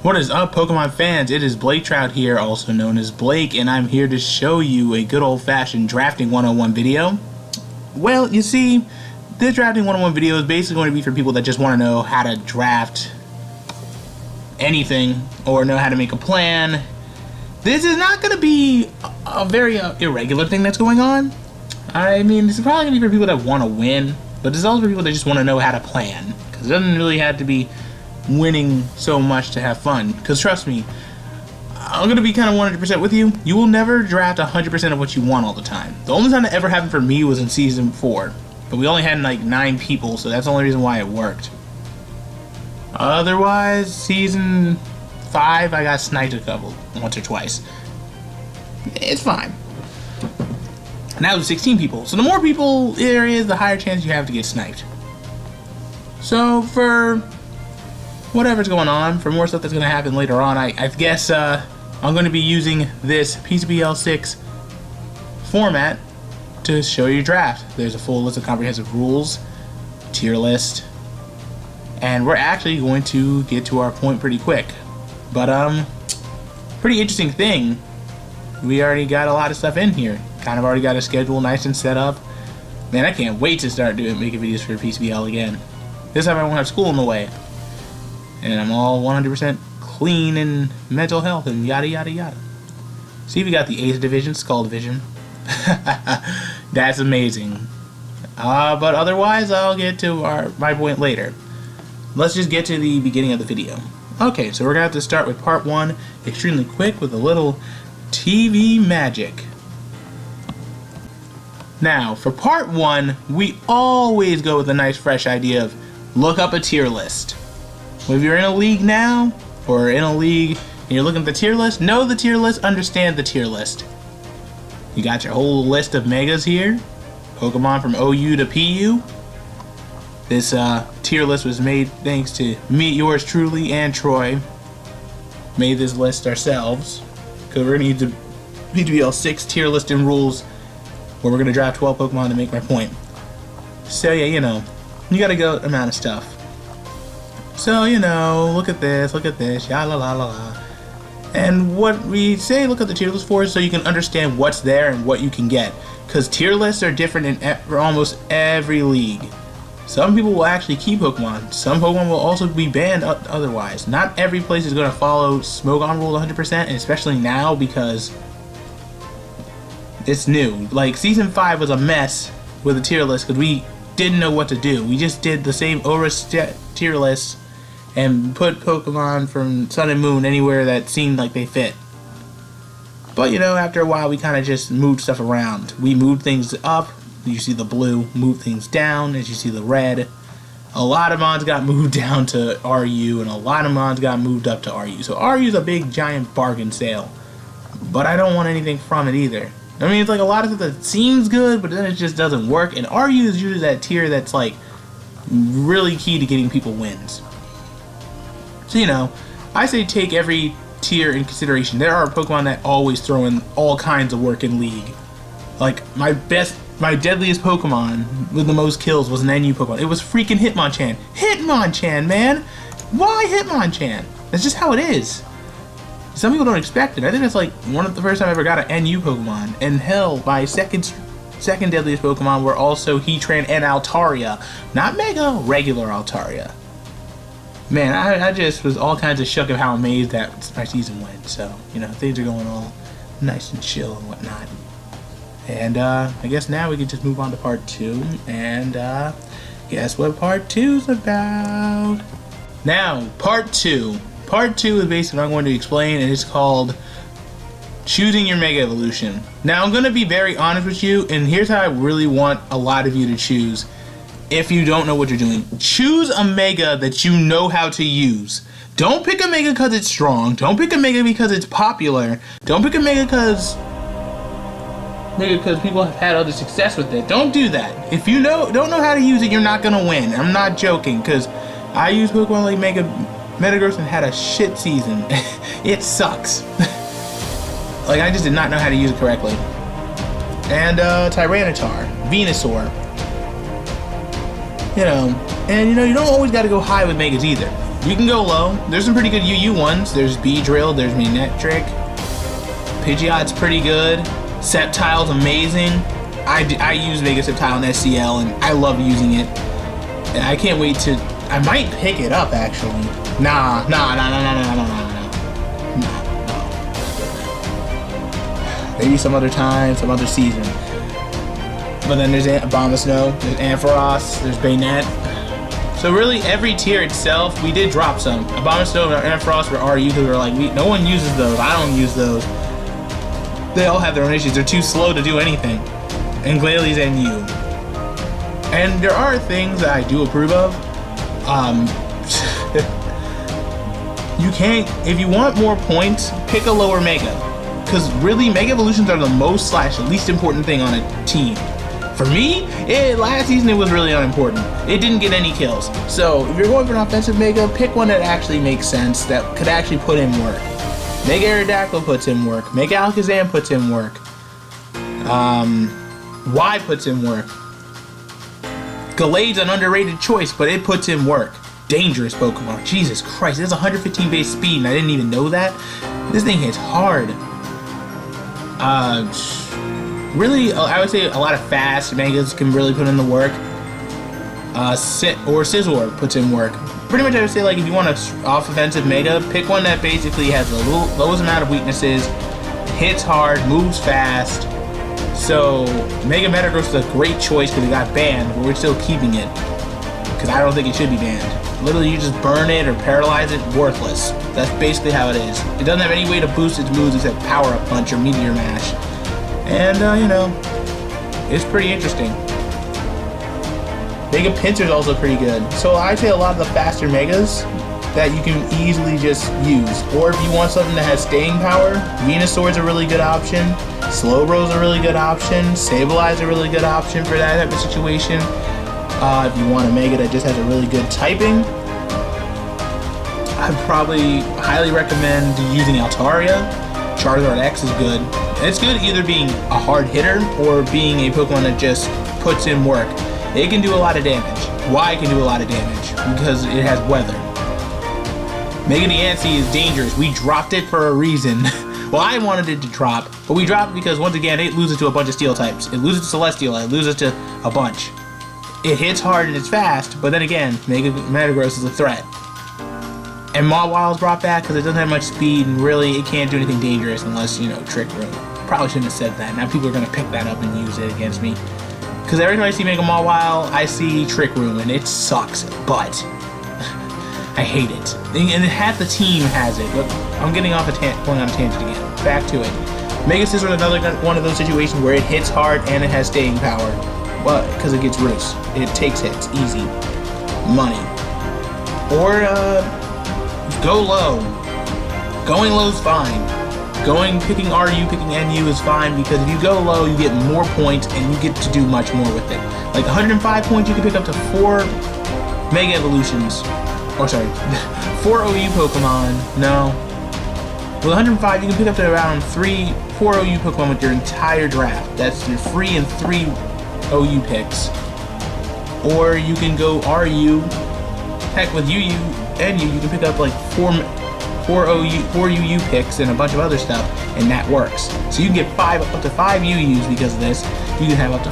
What is up, Pokemon fans? It is Blaiktrout here, also known as Blake, and I'm here to show you a good old-fashioned drafting 101 video. Well, you see, this drafting 101 video is basically going to be for people that just want to know how to draft anything or know how to make a plan. This is not going to be a very irregular thing that's going on. I mean, this is probably going to be for people that want to win, but this is also for people that just want to know how to plan, because it doesn't really have to be winning so much to have fun. Because trust me, I'm going to be kind of 100% with you. You will never draft 100% of what you want all the time. The only time that ever happened for me was in season 4, but we only had like 9 people, so that's the only reason why it worked. Otherwise, season 5, I got sniped once or twice. It's fine. Now there's 16 people, so the more people there is, the higher chance you have to get sniped. So for whatever's going on, for more stuff that's going to happen later on, I guess I'm going to be using this PCBL6 format to show you draft. There's a full list of comprehensive rules, tier list, and we're actually going to get to our point pretty quick. But pretty interesting thing, we already got a lot of stuff in here. Kind of already got a schedule nice and set up. Man, I can't wait to start making videos for PCBL again. This time I won't have school in the way. And I'm all 100% clean in mental health and yada yada yada. See, we got the 8th division, Skull Division. That's amazing. But otherwise, I'll get to my point later. Let's just get to the beginning of the video. Okay, so we're going to have to start with part 1 extremely quick with a little TV magic. Now, for part 1, we always go with a nice fresh idea of look up a tier list. If you're in a league now, or in a league and you're looking at the tier list, know the tier list, understand the tier list. You got your whole list of megas here, Pokemon from OU to PU. This tier list was made thanks to me, yours truly, and Troy. Made this list ourselves, because we're going to need the PCBL6 tier list and rules, where we're going to draft 12 Pokemon to make my point. So yeah, you know, you got a good amount of stuff. So, you know, look at this, ya la la la la. And what we say look at the tier list for is so you can understand what's there and what you can get. Because tier lists are different in almost every league. Some people will actually keep Pokemon. Some Pokemon will also be banned otherwise. Not every place is going to follow Smogon rules 100%, and especially now because it's new. Like, Season 5 was a mess with the tier list because we didn't know what to do. We just did the same Oris tier list and put Pokemon from Sun and Moon anywhere that seemed like they fit. But you know, after a while we kind of just moved stuff around. We moved things up, you see the blue, moved things down as you see the red. A lot of mons got moved down to RU and a lot of mons got moved up to RU. So RU is a big giant bargain sale. But I don't want anything from it either. I mean, it's like a lot of stuff that seems good, but then it just doesn't work. And RU is usually that tier that's like really key to getting people wins. So, you know, I say take every tier in consideration. There are Pokemon that always throw in all kinds of work in League. Like, my deadliest Pokemon with the most kills was an NU Pokemon. It was freaking Hitmonchan. Hitmonchan, man! Why Hitmonchan? That's just how it is. Some people don't expect it. I think that's like one of the first time I ever got an NU Pokemon. And hell, my second deadliest Pokemon were also Heatran and Altaria. Not Mega, regular Altaria. Man, I just was all kinds of shook of how amazed that my season went. So, you know, things are going all nice and chill and whatnot. And I guess now we can just move on to part 2. And guess what part 2's about? Now, part 2. Part 2 is basically what I'm going to explain, and it's called choosing your Mega Evolution. Now, I'm going to be very honest with you, and here's how I really want a lot of you to choose. If you don't know what you're doing, choose a Mega that you know how to use. Don't pick a Mega because it's strong. Don't pick a Mega because it's popular. Don't pick a Mega because people have had other success with it. Don't do that. If you don't know how to use it, you're not gonna win. I'm not joking, because I used Pokemon like Metagross and had a shit season. It sucks. Like, I just did not know how to use it correctly. And Tyranitar, Venusaur. You know, and you know, you don't always got to go high with Megas either. You can go low. There's some pretty good UU ones. There's Beedrill, there's Manectric. Pidgeot's pretty good. Sceptile's amazing. I use Mega Sceptile in SCL and I love using it. And I can't wait to... I might pick it up actually. Nah. Maybe some other time, some other season. But then there's Abomasnow, there's Ampharos, there's Bayonet. So really, every tier itself, we did drop some. Abomasnow and Ampharos were RU because we were like, no one uses those. I don't use those. They all have their own issues. They're too slow to do anything. And Glalie and you. And there are things that I do approve of. You can't, if you want more points, pick a lower Mega. Because really, Mega Evolutions are the most / least important thing on a team. For me, last season it was really unimportant. It didn't get any kills. So if you're going for an offensive Mega, pick one that actually makes sense, that could actually put in work. Mega Aerodactyl puts in work. Mega Alakazam puts in work. Y puts in work. Gallade's an underrated choice, but it puts in work. Dangerous Pokemon. Jesus Christ, it has 115 base speed and I didn't even know that. This thing hits hard. Really, I would say a lot of fast Megas can really put in the work. Scizor puts in work. Pretty much I would say, like, if you want an off-offensive Mega, pick one that basically has the lowest amount of weaknesses, hits hard, moves fast. So, Mega Metagross is a great choice because it got banned, but we're still keeping it. Because I don't think it should be banned. Literally, you just burn it or paralyze it, worthless. That's basically how it is. It doesn't have any way to boost its moves except Power Up Punch or Meteor Mash. And, you know, it's pretty interesting. Mega Pinsir's also pretty good. So I'd say a lot of the faster Megas that you can easily just use. Or if you want something that has staying power, Venusaur's a really good option. Slowbro's a really good option. Sableye a really good option for that type of situation. If you want a Mega that just has a really good typing, I'd probably highly recommend using Altaria. Charizard X is good. It's good either being a hard hitter or being a Pokemon that just puts in work. It can do a lot of damage. Why it can do a lot of damage? Because it has weather. Mega Diancie is dangerous. We dropped it for a reason. Well, I wanted it to drop, but we dropped it because, once again, it loses to a bunch of Steel types. It loses to Celestial, it loses to a bunch. It hits hard and it's fast, but then again, Mega Metagross is a threat. And Mawwile's brought back because it doesn't have much speed, and really, it can't do anything dangerous unless, you know, Trick Room. Probably shouldn't have said that. Now people are going to pick that up and use it against me. Because every time I see Mega Mawile, I see Trick Room, and it sucks, but I hate it. And half the team has it, but I'm getting off going on a tangent again. Back to it. Mega Scizor is another one of those situations where it hits hard and it has staying power. Well, because it gets roost. It takes hits, easy. Money. Or, go low. Going low is fine. Picking RU, picking NU is fine, because if you go low, you get more points and you get to do much more with it. Like 105 points, you can pick up to 4 Mega Evolutions. Or sorry, 4 OU Pokemon. No. With 105, you can pick up to around 4 OU Pokemon with your entire draft. That's your free and 3 OU picks. Or you can go RU. Heck, with UU, NU, you can pick up like 4 UU picks and a bunch of other stuff, and that works. So you can get up to 5 UUs because of this. You can have up to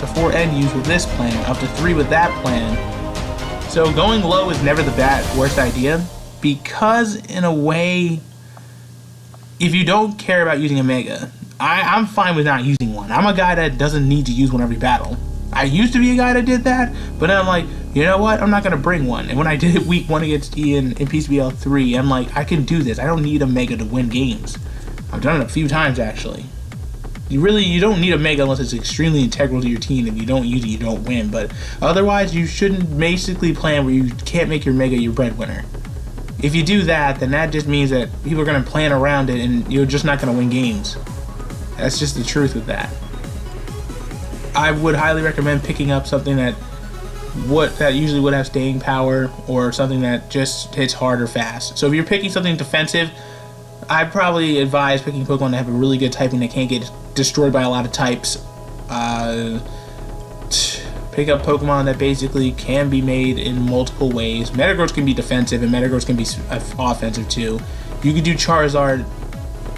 4 NUs with this plan, up to 3 with that plan. So going low is never the worst idea, because in a way, if you don't care about using a Mega, I'm fine with not using one. I'm a guy that doesn't need to use one every battle. I used to be a guy that did that, but then I'm like, you know what? I'm not going to bring one. And when I did it week 1 against Ian in PCBL 3, I'm like, I can do this. I don't need a Mega to win games. I've done it a few times, actually. You don't need a Mega unless it's extremely integral to your team. If you don't use it, you don't win. But otherwise, you shouldn't basically plan where you can't make your Mega your breadwinner. If you do that, then that just means that people are going to plan around it and you're just not going to win games. That's just the truth with that. I would highly recommend picking up something that usually would have staying power, or something that just hits hard or fast. So if you're picking something defensive, I'd probably advise picking Pokemon that have a really good typing that can't get destroyed by a lot of types. pick up Pokemon that basically can be made in multiple ways. Metagross can be defensive and Metagross can be offensive too. You could do Charizard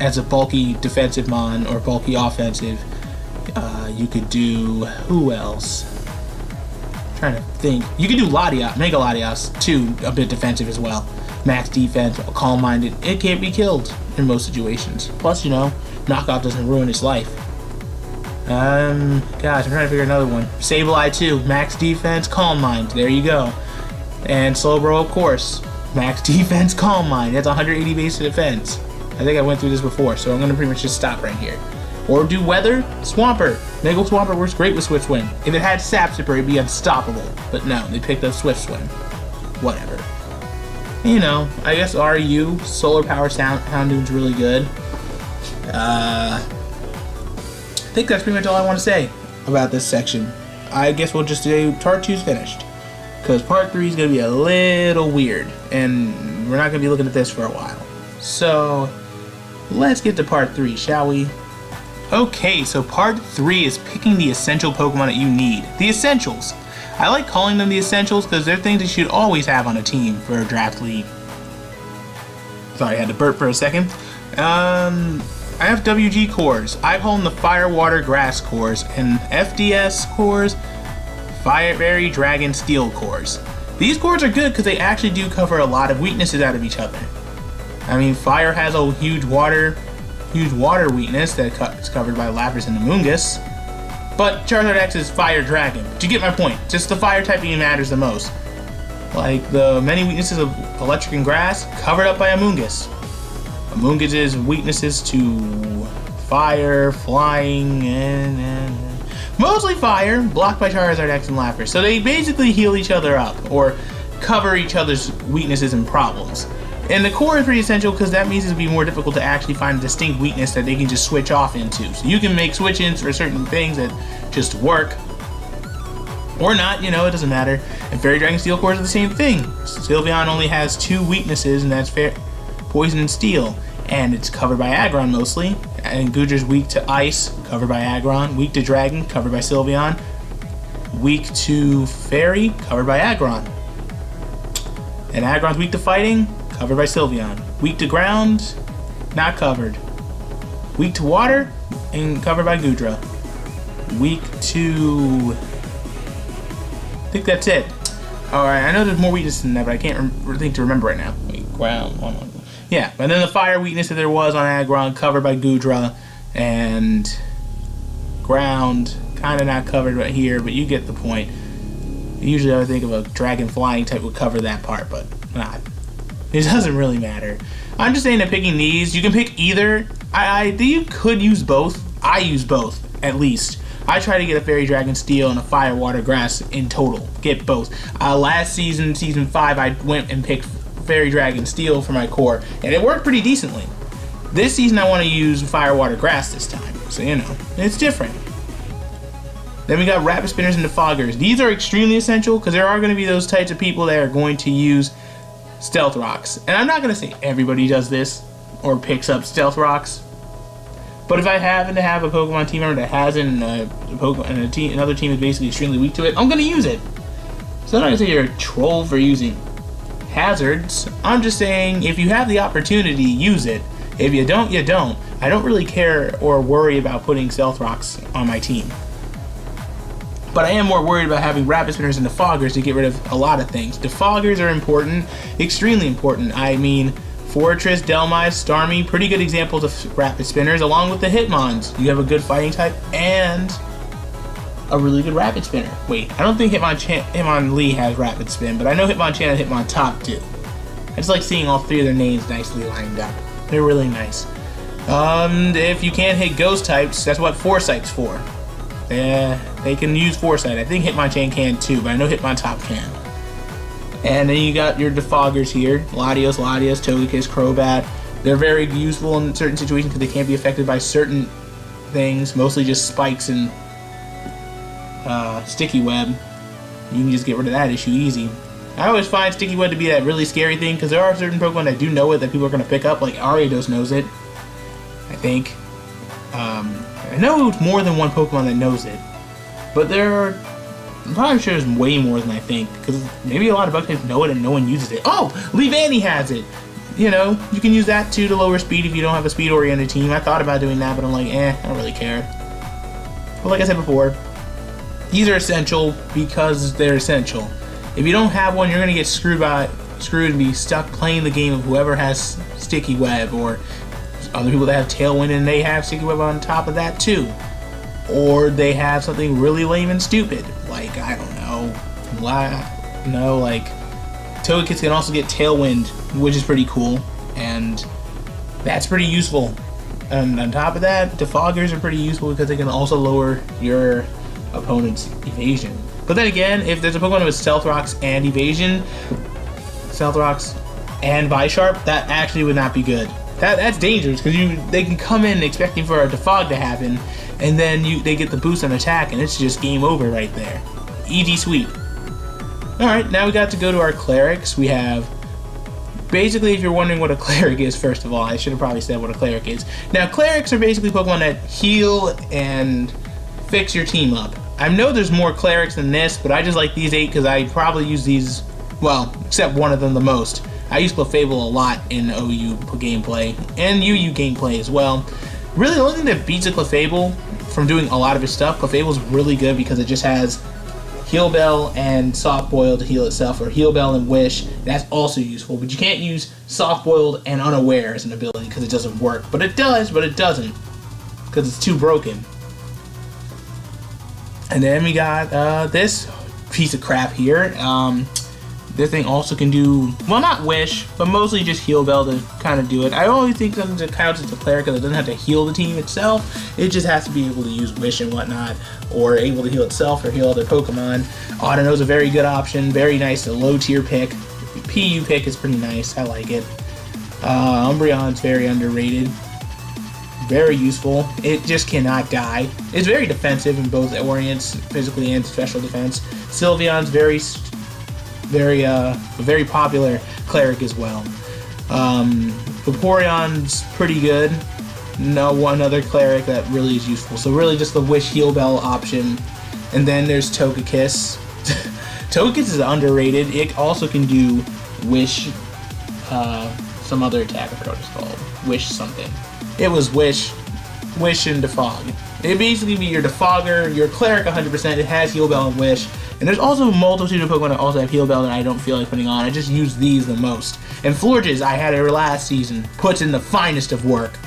as a bulky defensive mon or bulky offensive. You could do, who else? I'm trying to think. You could do Latias, Mega Latias too, a bit defensive as well. Max defense, calm minded. It can't be killed in most situations. Plus, you know, knockoff doesn't ruin its life. Gosh, I'm trying to figure another one. Sableye too, max defense, calm mind. There you go. And Slowbro, of course, max defense, calm mind. That's 180 base defense. I think I went through this before, so I'm gonna pretty much just stop right here. Or do Weather, Swampert. Mega Swampert works great with Swift Swim. If it had Sap Sipper, it'd be unstoppable. But no, they picked up Swift Swim. Whatever. You know, I guess RU, Solar Power Houndoom's really good. I think that's pretty much all I want to say about this section. I guess we'll just do Part 2's finished. Because Part 3 is going to be a little weird. And we're not going to be looking at this for a while. So, let's get to Part 3, shall we? Okay, so Part 3 is picking the essential Pokemon that you need. The Essentials. I like calling them the Essentials because they're things you should always have on a team for a draft league. Sorry, I had to burp for a second. I have WG cores. I call them the Fire, Water, Grass cores, and FDS cores, Fairy, Dragon, Steel cores. These cores are good because they actually do cover a lot of weaknesses out of each other. I mean, Fire has a huge water weakness that's covered by Lapras and Amoonguss. But Charizard X is Fire Dragon. Do you get my point? Just the fire typing matters the most. Like the many weaknesses of Electric and Grass, covered up by Amoonguss. Amoonguss's weaknesses to fire, flying, and mostly fire, blocked by Charizard X and Lapras. So they basically heal each other up, or cover each other's weaknesses and problems. And the core is pretty essential because that means it'll be more difficult to actually find a distinct weakness that they can just switch off into. So you can make switch-ins for certain things that just work. Or not, you know, it doesn't matter. And Fairy Dragon Steel cores are the same thing. Sylveon only has 2 weaknesses, and that's Poison and Steel. And it's covered by Aggron mostly. And Goodra's weak to Ice, covered by Aggron. Weak to Dragon, covered by Sylveon. Weak to Fairy, covered by Aggron. And Aggron's weak to Fighting, covered by Sylveon. Weak to Ground, not covered. Weak to Water, and covered by Goodra. Weak to... I think that's it. Alright, I know there's more weaknesses than that, but I can't think to remember right now. Wait, Ground, yeah, and then the Fire weakness that there was on Aggron, covered by Goodra, and Ground, kind of not covered right here, but you get the point. Usually I would think of a Dragon Flying type would cover that part, but not. It doesn't really matter. I'm just saying that picking these, you can pick either. You could use both. I use both, at least. I try to get a Fairy Dragon Steel and a Fire, Water, Grass in total. Get both. Last season, Season 5, I went and picked Fairy Dragon Steel for my core, and it worked pretty decently. This season, I want to use Fire, Water, Grass this time. So, you know, it's different. Then we got Rapid Spinners and Defoggers. These are extremely essential because there are going to be those types of people that are going to use Stealth Rocks. And I'm not going to say everybody does this or picks up Stealth Rocks. But if I happen to have a Pokemon team member that has it and another team is basically extremely weak to it, I'm going to use it. So I'm not going to say you're a troll for using hazards. I'm just saying if you have the opportunity, use it. If you don't, you don't. I don't really care or worry about putting Stealth Rocks on my team. But I am more worried about having Rapid Spinners and Defoggers to get rid of a lot of things. Defoggers are important, extremely important. I mean, Fortress, Delmise, Starmie, pretty good examples of Rapid Spinners, along with the Hitmons. You have a good fighting type and a really good Rapid Spinner. Wait, I don't think Hitmonlee has Rapid Spin, but I know Hitmonchan and Hitmontop do. I just like seeing all 3 of their names nicely lined up. They're really nice. If you can't hit Ghost types, that's what Foresight's for. Yeah, they can use Foresight. I think Hitmonchan can too, but I know Hitmontop can. And then you got your Defoggers here. Latios, Togekiss, Crobat. They're very useful in certain situations because they can't be affected by certain things, mostly just spikes and Sticky Web. You can just get rid of that issue easy. I always find Sticky Web to be that really scary thing because there are certain Pokemon that do know it that people are going to pick up, like Ariados knows it, I think. I know it's more than one Pokemon that knows it, but there are I'm probably sure there's way more than I think, because maybe a lot of bug types know it and no one uses it. Oh, Leavanny has it! You know, you can use that too to lower speed if you don't have a speed-oriented team. I thought about doing that, but I'm like, I don't really care. But like I said before, these are essential because they're essential. If you don't have one, you're going to get screwed and be stuck playing the game of whoever has Sticky Web, or other people that have Tailwind and they have Sticky Web on top of that too. Or they have something really lame and stupid, like, I don't know, like Togekiss can also get Tailwind, which is pretty cool, and that's pretty useful. And on top of that, Defoggers are pretty useful because they can also lower your opponent's evasion. But then again, if there's a Pokemon with Stealth Rocks and Evasion, Stealth Rocks and Bisharp, that actually would not be good. That's dangerous because they can come in expecting for a Defog to happen, and then they get the boost on attack, and it's just game over right there. Easy sweep. Alright, now we got to go to our Clerics. We have, basically, if you're wondering what a Cleric is, first of all, I should have probably said what a Cleric is. Now, Clerics are basically Pokemon that heal and fix your team up. I know there's more Clerics than this, but I just like these 8 because I probably use these, well, except one of them the most. I use Clefable a lot in OU gameplay, and UU gameplay as well. Really, the only thing that beats a Clefable from doing a lot of his stuff, Clefable's really good because it just has Heal Bell and Soft Boiled to heal itself, or Heal Bell and Wish. That's also useful, but you can't use Soft Boiled and Unaware as an ability because it doesn't work. But it does, but it doesn't because it's too broken. And then we got this piece of crap here. This thing also can do, well, not Wish, but mostly just Heal Bell to kind of do it. I always think something that counts as a Cleric because it doesn't have to heal the team itself. It just has to be able to use Wish and whatnot, or able to heal itself or heal other Pokemon. Audino's a very good option, very nice, a low tier pick. PU pick is pretty nice, I like it. Umbreon's very underrated. Very useful. It just cannot die. It's very defensive in both orients, physically and special defense. Sylveon's very popular Cleric as well. Vaporeon's pretty good. No one other Cleric that really is useful. So really just the Wish Heal Bell option. And then there's Togekiss. Togekiss is underrated. It also can do Wish, some other attack, I forgot what it's called. Wish something. It was Wish and Defog. It basically be your Defogger, your Cleric 100%. It has Heal Bell and Wish. And there's also a multitude of Pokemon that also have Heal Bell that I don't feel like putting on. I just use these the most. And Florges, I had it last season, puts in the finest of work.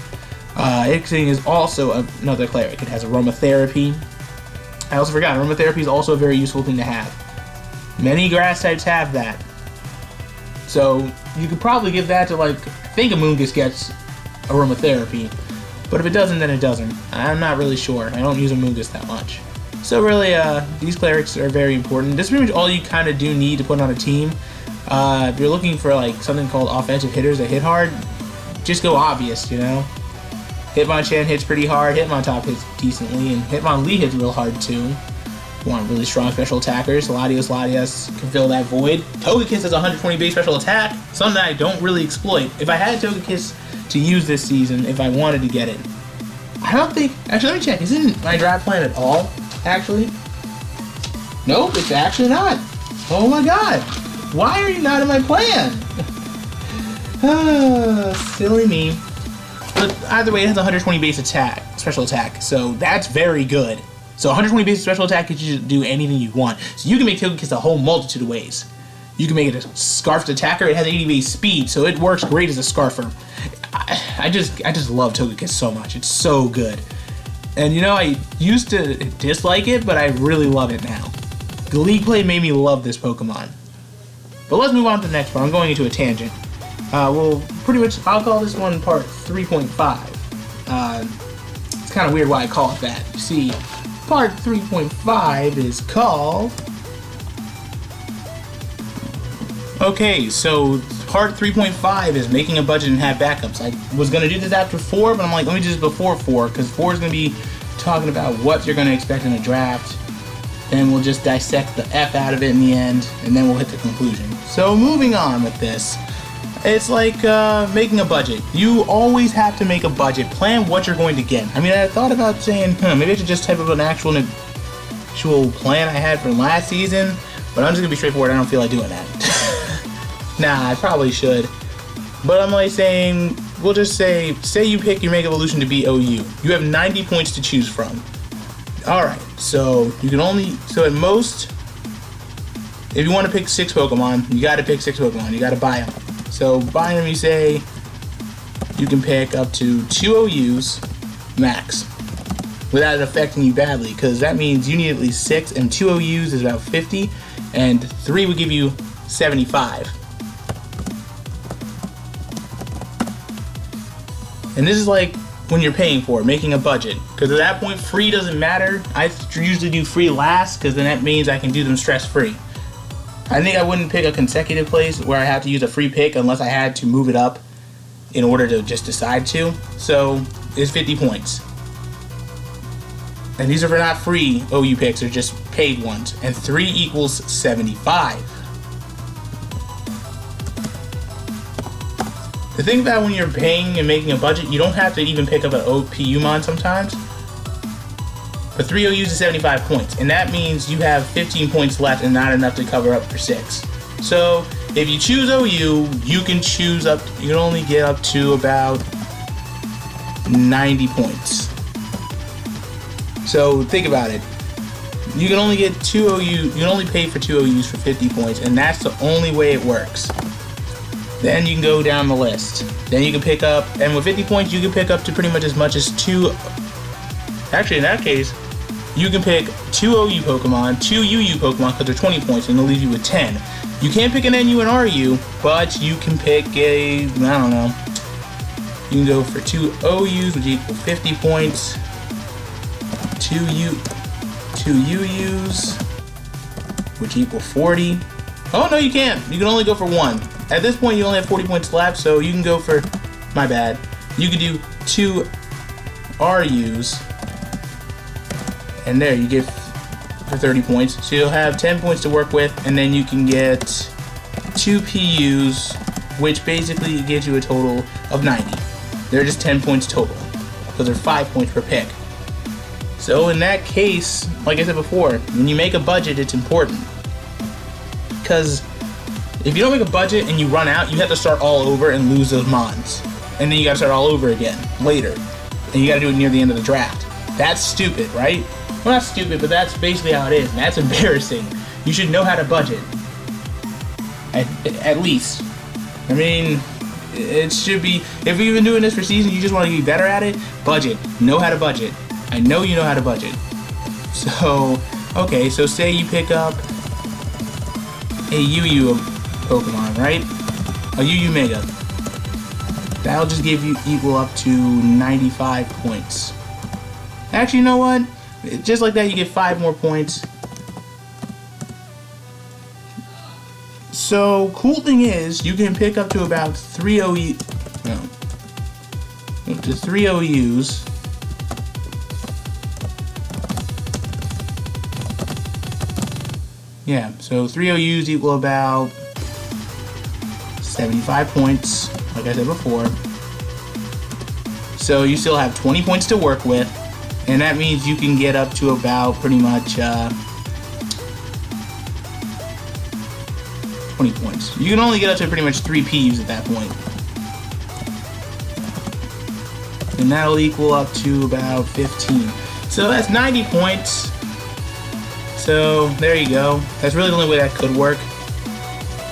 Ixing is also another Cleric. It has Aromatherapy. I also forgot, Aromatherapy is also a very useful thing to have. Many grass types have that. So you could probably give that to, like, I think a Moongus gets Aromatherapy. But if it doesn't, then it doesn't. I'm not really sure. I don't use a Moongus that much. So really, these Clerics are very important. This is pretty much all you kind of do need to put on a team. If you're looking for like something called offensive hitters that hit hard, just go obvious, you know? Hitmonchan hits pretty hard, Hitmontop hits decently, and Hitmonlee hits real hard too. You want really strong special attackers. Latios can fill that void. Togekiss has 120 base special attack, something that I don't really exploit. If I had Togekiss to use this season, if I wanted to get it, I don't think, actually let me check, is it in my draft plan at all? Actually, nope, it's actually not. Oh my god, why are you not in my plan? Silly me. But either way, it has 120 base attack, special attack, so that's very good. So 120 base special attack gets you to do anything you want. So you can make Togekiss a whole multitude of ways. You can make it a Scarfed attacker. It has 80 base speed, so it works great as a Scarfer. I just love Togekiss so much. It's so good. And you know, I used to dislike it, but I really love it now. The League Play made me love this Pokemon. But let's move on to the next part. I'm going into a tangent. Well, pretty much, I'll call this one part 3.5. It's kind of weird why I call it that. You see, part 3.5 is called... Okay, so part 3.5 is making a budget and have backups. I was going to do this after 4, but I'm like, let me do this before 4, because 4 is going to be talking about what you're going to expect in a draft. Then we'll just dissect the F out of it in the end, and then we'll hit the conclusion. So moving on with this, it's like making a budget. You always have to make a budget. Plan what you're going to get. I mean, I thought about saying, maybe I should just type up an actual actual plan I had for last season, but I'm just gonna be straightforward. I don't feel like doing that. Nah, I probably should. But I'm like saying, we'll just say you pick your Mega Evolution to be OU. You have 90 points to choose from. Alright, so you can only, so at most, if you want to pick 6 Pokemon, you gotta pick 6 Pokemon. You gotta buy them. So buying them, you say, you can pick up to 2 OUs max without it affecting you badly, because that means you need at least 6, and 2 OUs is about 50, and 3 would give you 75. And this is like when you're paying for it, making a budget, because at that point free doesn't matter. I usually do free last, because then that means I can do them stress free. I think I wouldn't pick a consecutive place where I have to use a free pick unless I had to move it up in order to just decide to. So it's 50 points. And these are for not free OU picks, they're just paid ones. And 3 equals 75. The thing about when you're paying and making a budget, you don't have to even pick up an OPUmon sometimes. But 3 OUs is 75 points, and that means you have 15 points left and not enough to cover up for 6. So if you choose OU, you can choose up, you can only get up to about 90 points. So think about it. You can only get 2 OU, you can only pay for 2 OUs for 50 points, and that's the only way it works. Then you can go down the list. Then you can pick up, and with 50 points, you can pick up to pretty much as much as 2. Actually, in that case, you can pick 2 OU Pokemon, 2 UU Pokemon, because they're 20 points, and they'll leave you with 10. You can't pick an NU and RU, but you can pick a, I don't know. You can go for 2 OUs, which equal 50 points. 2 UUs, which equal 40. Oh, no, you can't. You can only go for 1. At this point, you only have 40 points left, so you can go for, my bad, you can do 2 RUs, and there, you get for 30 points. So you'll have 10 points to work with, and then you can get 2 PUs, which basically gives you a total of 90. They're just 10 points total, because they're 5 points per pick. So in that case, like I said before, when you make a budget, it's important. Because if you don't make a budget and you run out, you have to start all over and lose those mons. And then you gotta start all over again later. And you gotta do it near the end of the draft. That's stupid, right? Well, not stupid, but that's basically how it is. And that's embarrassing. You should know how to budget. At least. I mean, it should be, if you've been doing this for seasons, you just want to be better at it, budget. Know how to budget. I know you know how to budget. So, okay, so say you pick up a UU Pokemon, right? A UU Mega. That'll just give you equal up to 95 points. Actually, you know what? Just like that, you get 5 more points. So, cool thing is, you can pick up to about 3 OU, no, up to 3 OUs. Yeah, so 3 OUs equal about 75 points, like I said before. So you still have 20 points to work with, and that means you can get up to about pretty much 20 points. You can only get up to pretty much 3 PUs at that point. And that'll equal up to about 15. So that's 90 points. So there you go. That's really the only way that could work.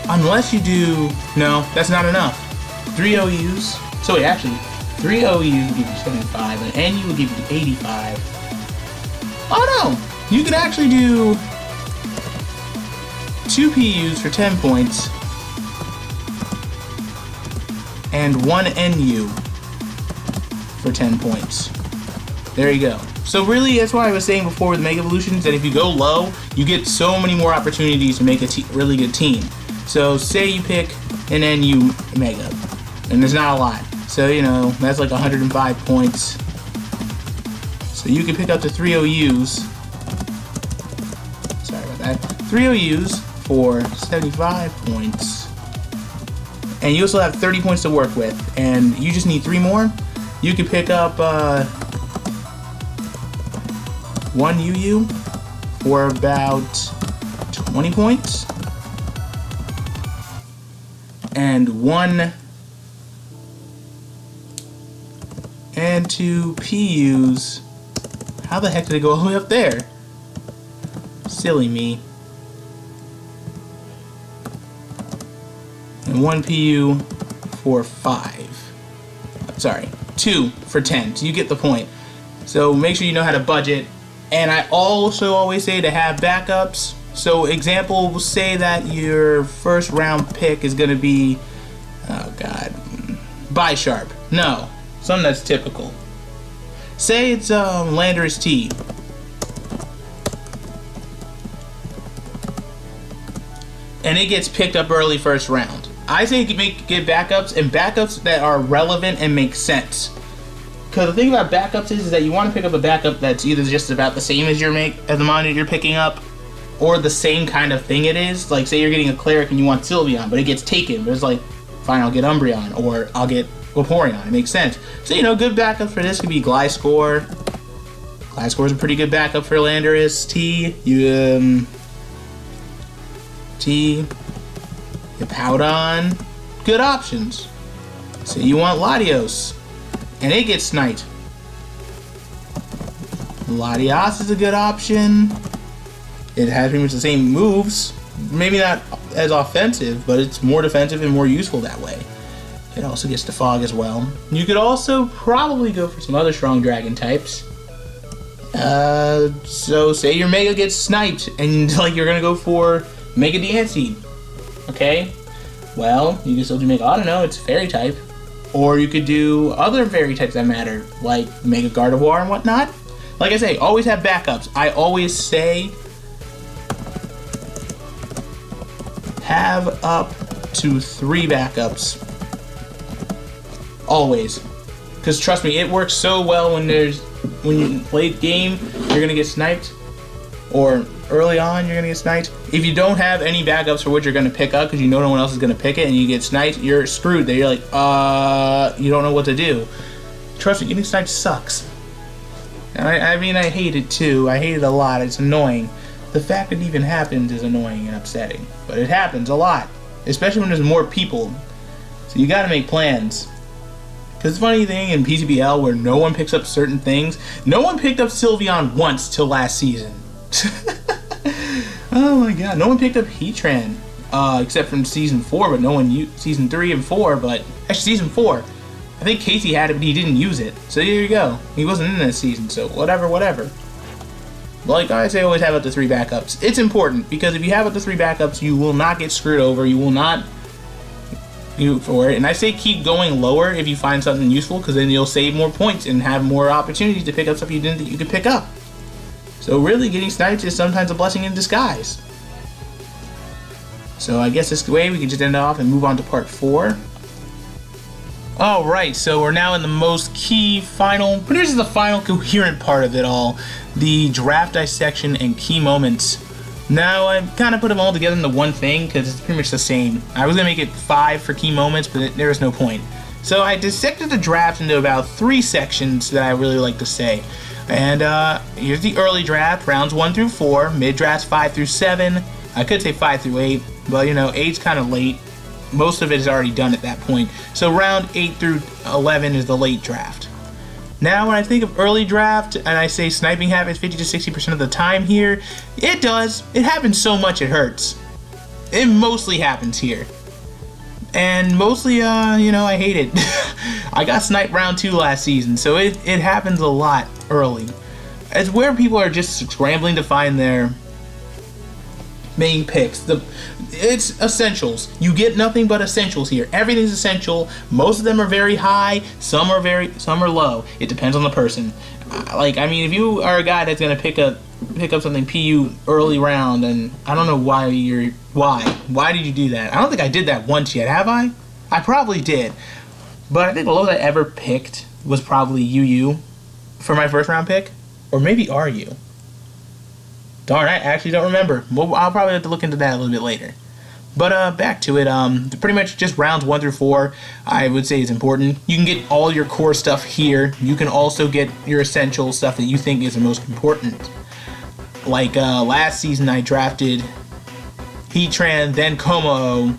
Unless you do, no, that's not enough. 3 OUs. So wait, actually, 3 OUs will give you 75, and NU will give you 85. Oh no! You could actually do 2 PUs for 10 points, and 1 NU for 10 points. There you go. So really, that's why I was saying before with Mega Evolutions, that if you go low, you get so many more opportunities to make a really good team. So say you pick an NU Mega, and there's not a lot. So, you know, that's like 105 points. So you can pick up to 3 OUs. Sorry about that. 3 OUs for 75 points. And you also have 30 points to work with. And you just need 3 more. You can pick up 1 UU for about 20 points. And 1 and 2 PUs. How the heck did it go all the way up there? Silly me. And 1 PU for 5. Sorry, 2 for 10. So you get the point. So make sure you know how to budget. And I also always say to have backups. So example, we'll say that your first round pick is going to be, oh god, Bisharp. No, something that's typical. Say it's Landorus T. And it gets picked up early first round. I say get backups, and backups that are relevant and make sense. Because the thing about backups is that you want to pick up a backup that's either just about the same as the monitor you're picking up, or the same kind of thing it is. Like say you're getting a Cleric and you want Sylveon, but it gets taken. But it's like, fine, I'll get Umbreon, or I'll get Vaporeon. It makes sense. So good backup for this could be Gliscor. Gliscor is a pretty good backup for Landorus T. Powdon. Good options. So you want Latios, and it gets sniped. Latios is a good option. It has pretty much the same moves. Maybe not as offensive, but it's more defensive and more useful that way. It also gets to Fog as well. You could also probably go for some other strong dragon types. So say your Mega gets sniped and like you're gonna go for Mega Diancie. Okay? Well, you can still do Mega Autono, it's fairy type. Or you could do other fairy types that matter, like Mega Gardevoir and whatnot. Like I say, always have backups. I always say have up to 3 backups. Always. Because trust me, it works so well when you late game, you're gonna get sniped. Or early on, you're gonna get sniped. If you don't have any backups for what you're gonna pick up, because you know no one else is gonna pick it, and you get sniped, you're screwed. There, you're like, you don't know what to do. Trust me, getting sniped sucks. And I mean, I hate it too. I hate it a lot. It's annoying. The fact it even happens is annoying and upsetting. But it happens a lot, especially when there's more people. So you gotta make plans. Because the funny thing in PCBL where no one picks up certain things, no one picked up Sylveon once till last season. Oh my god, no one picked up Heatran, except from season 4, but no one used season 3 and 4, but actually season 4, I think Casey had it, but he didn't use it. So there you go. He wasn't in that season, so whatever. Like I say, always have up to 3 backups. It's important, because if you have up to 3 backups, you will not get screwed over, you will not for it. And I say keep going lower if you find something useful, because then you'll save more points and have more opportunities to pick up stuff you didn't think you could pick up. So really, getting sniped is sometimes a blessing in disguise. So I guess this way we can just end off and move on to part 4. Alright, so we're now in the most key final, but this is the final coherent part of it all. The draft dissection and key moments. Now, I kind of put them all together into one thing, because it's pretty much the same. I was going to make it 5 for key moments, but there was no point. So I dissected the draft into about 3 sections that I really like to say. And here's the early draft, rounds 1 through 4, mid-drafts 5 through 7. I could say 5 through 8, but 8's kind of late. Most of it is already done at that point. So round 8 through 11 is the late draft. Now when I think of early draft, and I say sniping happens 50 to 60% of the time here, it does. It happens so much it hurts. It mostly happens here. And mostly, I hate it. I got sniped round 2 last season, so it happens a lot early. It's where people are just scrambling to find their main picks. It's essentials. You get nothing but essentials here. Everything's essential. Most of them are very high. Some are low. It depends on the person. If you are a guy that's gonna pick up something PU early round, and I don't know why did you do that? I don't think I did that once yet, have I? I probably did, but I think the lowest I ever picked was probably UU for my first round pick, or maybe RU. Darn, I actually don't remember. Well, I'll probably have to look into that a little bit later. But back to it, pretty much just rounds 1 through 4, I would say is important. You can get all your core stuff here. You can also get your essential stuff that you think is the most important. Like last season I drafted Heatran, then Como,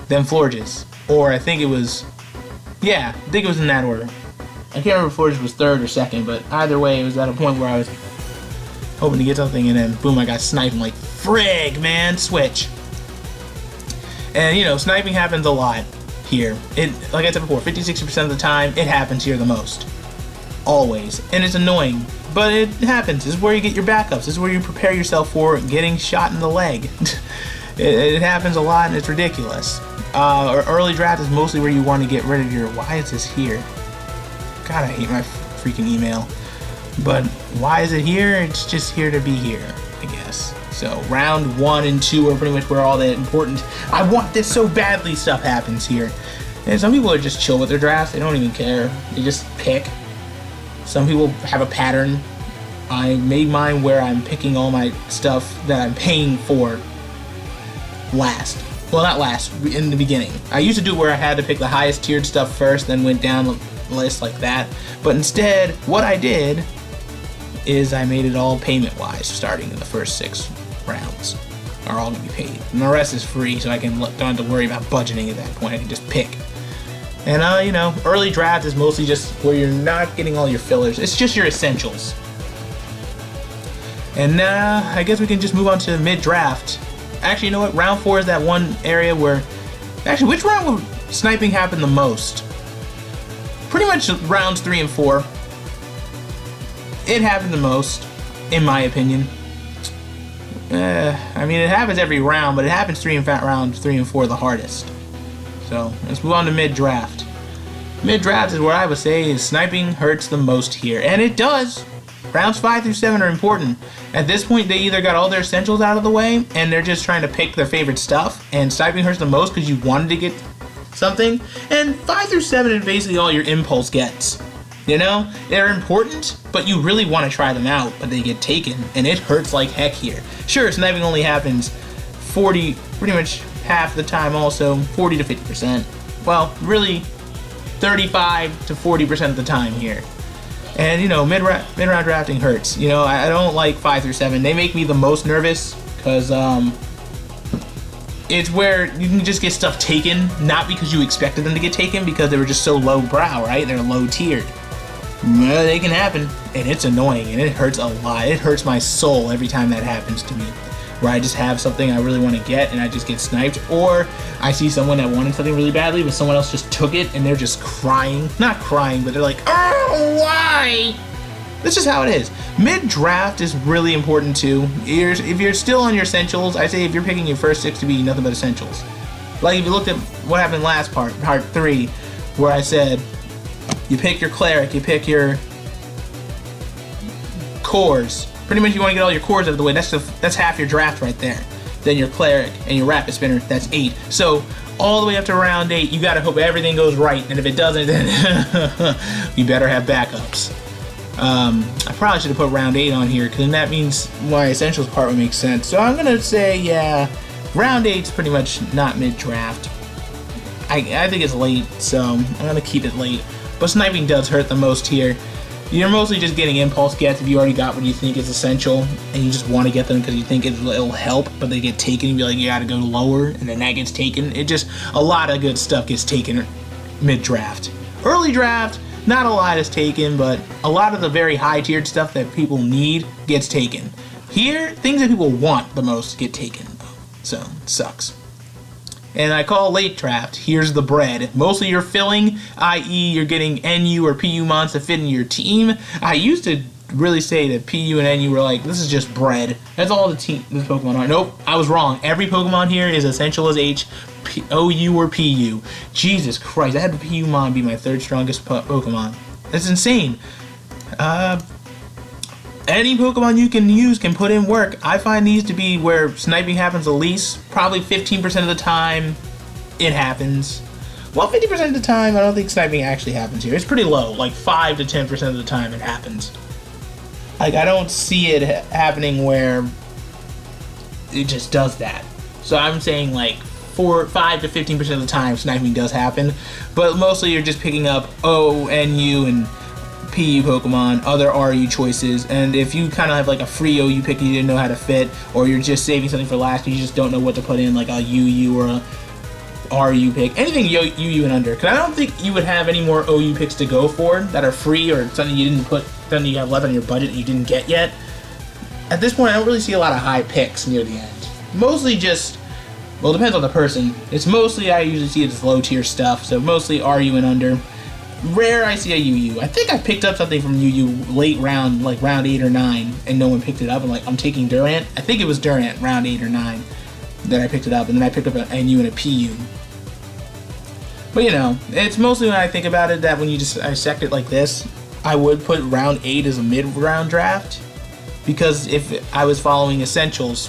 then Florges. Or I think it was, yeah, I think it was in that order. I can't remember if Florges was third or second, but either way, it was at a point where I was hoping to get something, and then boom, I got sniped. I'm like, frig, man, switch. And you know, sniping happens a lot here. Like I said before, 50-60% of the time, it happens here the most. Always. And it's annoying, but it happens. This is where you get your backups. This is where you prepare yourself for getting shot in the leg. It happens a lot, and it's ridiculous. Early draft is mostly where you want to get rid of your... Why is this here? God, I hate my freaking email. But why is it here? It's just here to be here, I guess. So round 1 and 2 are pretty much where all the important I want this so badly stuff happens here. And some people are just chill with their drafts. They don't even care. They just pick. Some people have a pattern. I made mine where I'm picking all my stuff that I'm paying for last. Well, not last, in the beginning. I used to do where I had to pick the highest tiered stuff first, then went down the list like that. But instead, what I did is I made it all payment-wise, starting in the first 6 rounds are all gonna be paid. And the rest is free, so I don't have to worry about budgeting at that point. I can just pick. And you know, early draft is mostly just where you're not getting all your fillers. It's just your essentials. And I guess we can just move on to mid-draft. Actually, you know what? Round 4 is that one area where... Actually, which round would sniping happen the most? Pretty much rounds 3 and 4. It happened the most, in my opinion. I mean, it happens every round, but it happens rounds 3 and 4 the hardest. So, let's move on to mid-draft. Mid-draft is where I would say is sniping hurts the most here. And it does! Rounds 5 through 7 are important. At this point, they either got all their essentials out of the way, and they're just trying to pick their favorite stuff, and sniping hurts the most because you wanted to get something. And 5 through 7 is basically all your impulse gets. You know? They're important, but you really want to try them out, but they get taken, and it hurts like heck here. Sure, sniping only happens 40, pretty much half the time also, 40 to 50%. Well, really, 35 to 40% of the time here. And, you know, mid-round drafting hurts. You know, I don't like 5 through 7. They make me the most nervous, because, it's where you can just get stuff taken, not because you expected them to get taken, because they were just so low brow, right? They're low tiered. Well, they can happen, and it's annoying, and it hurts a lot. It hurts my soul every time that happens to me, where I just have something I really want to get, and I just get sniped, or I see someone that wanted something really badly, but someone else just took it, and they're just crying. Not crying, but they're like, oh, why? That's just how it is. Mid-draft is really important, too. If you're still on your essentials, I say if you're picking your first 6 to be nothing but essentials. Like, if you looked at what happened last part 3, where I said, you pick your cleric, you pick your cores. Pretty much you want to get all your cores out of the way. That's half your draft right there. Then your cleric and your rapid spinner, that's 8. So all the way up to round 8, you gotta hope everything goes right. And if it doesn't, then you better have backups. I probably should have put round 8 on here, because that means my essentials part would make sense. So I'm gonna say, yeah, round 8's pretty much not mid-draft. I think it's late, so I'm gonna keep it late. But sniping does hurt the most here. You're mostly just getting impulse gets if you already got what you think is essential, and you just want to get them because you think it'll help, but they get taken, and you're like, you gotta go lower, and then that gets taken. It just, a lot of good stuff gets taken mid-draft. Early draft, not a lot is taken, but a lot of the very high-tiered stuff that people need gets taken. Here, things that people want the most get taken, so it sucks. And I call late draft, here's the bread. Mostly you're filling, i.e. you're getting NU or PU mons to fit in your team. I used to really say that PU and NU were like, this is just bread. That's all the Pokemon are. Nope, I was wrong. Every Pokemon here is essential as H, OU or PU. Jesus Christ, I had the PU mon be my 3rd strongest Pokemon. That's insane. Any Pokemon you can use can put in work. I find these to be where sniping happens the least. Probably 15% of the time, it happens. Well, 50% of the time, I don't think sniping actually happens here. It's pretty low, like 5 to 10% of the time it happens. Like, I don't see it happening where it just does that. So I'm saying like 5 to 15% of the time sniping does happen, but mostly you're just picking up O, N, U, and PU Pokemon, other RU choices, and if you kind of have like a free OU pick you didn't know how to fit, or you're just saving something for last and you just don't know what to put in, like a UU or a RU pick, anything UU and under, because I don't think you would have any more OU picks to go for that are free or something you didn't put, something you have left on your budget that you didn't get yet. At this point, I don't really see a lot of high picks near the end. Mostly just, well, it depends on the person. It's mostly, I usually see it as low tier stuff, so mostly RU and under. Rare, I see a UU. I think I picked up something from UU late round, like round 8 or 9, and no one picked it up. I'm like, I'm taking Durant. I think it was Durant, round 8 or 9, that I picked it up, and then I picked up an NU and a PU. But you know, it's mostly when I think about it that when you just dissect it like this, I would put round 8 as a mid-round draft, because if I was following essentials,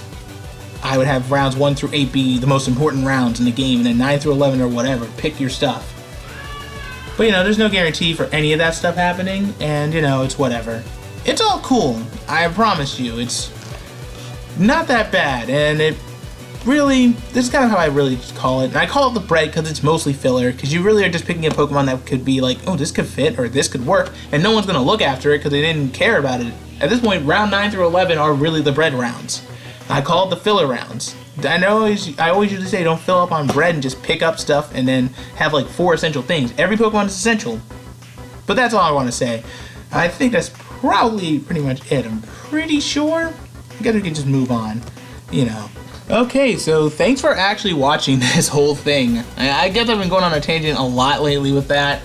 I would have rounds 1 through 8 be the most important rounds in the game, and then 9 through 11 or whatever, pick your stuff. But you know, there's no guarantee for any of that stuff happening, and you know, it's whatever. It's all cool, I promise you. It's not that bad, and it really, this is kind of how I really call it. And I call it the bread because it's mostly filler, because you really are just picking a Pokemon that could be like, oh, this could fit, or this could work, and no one's going to look after it because they didn't care about it. At this point, round 9 through 11 are really the bread rounds. I call it the filler rounds. I always usually say don't fill up on bread and just pick up stuff and then have like 4 essential things. Every Pokemon is essential. But that's all I want to say. I think that's probably pretty much it. I'm pretty sure. I guess we can just move on, you know. Okay, so thanks for actually watching this whole thing. I guess I've been going on a tangent a lot lately with that.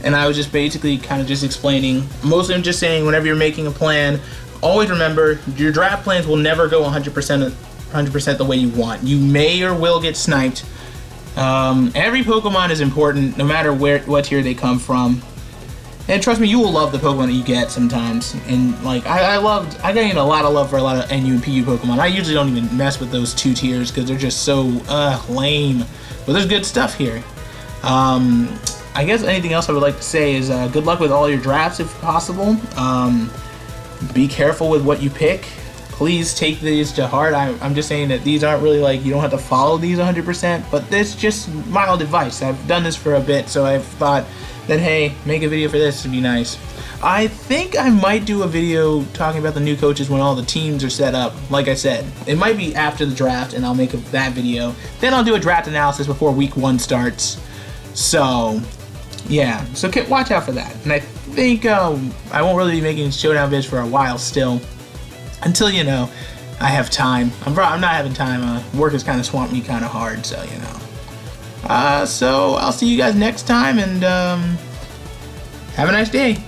And I was just basically kind of just explaining. Mostly I'm just saying whenever you're making a plan, always remember your draft plans will never go 100% the way you want. You may or will get sniped. Every Pokemon is important, no matter what tier they come from. And trust me, you will love the Pokemon that you get sometimes. And like I gained a lot of love for a lot of NU and PU Pokemon. I usually don't even mess with those 2 tiers because they're just so lame. But there's good stuff here. I guess anything else I would like to say is good luck with all your drafts if possible. Be careful with what you pick. Please take these to heart. I'm just saying that these aren't really like, you don't have to follow these 100%, but this just mild advice. I've done this for a bit, so I've thought that, hey, make a video for this would be nice. I think I might do a video talking about the new coaches when all the teams are set up. Like I said, it might be after the draft, and I'll make that video. Then I'll do a draft analysis before week 1 starts. So, yeah. So watch out for that. And I think I won't really be making showdown vids for a while still. Until, you know, I have time. I'm not having time. Work has kind of swamped me kind of hard, so, you know. So I'll see you guys next time, and have a nice day.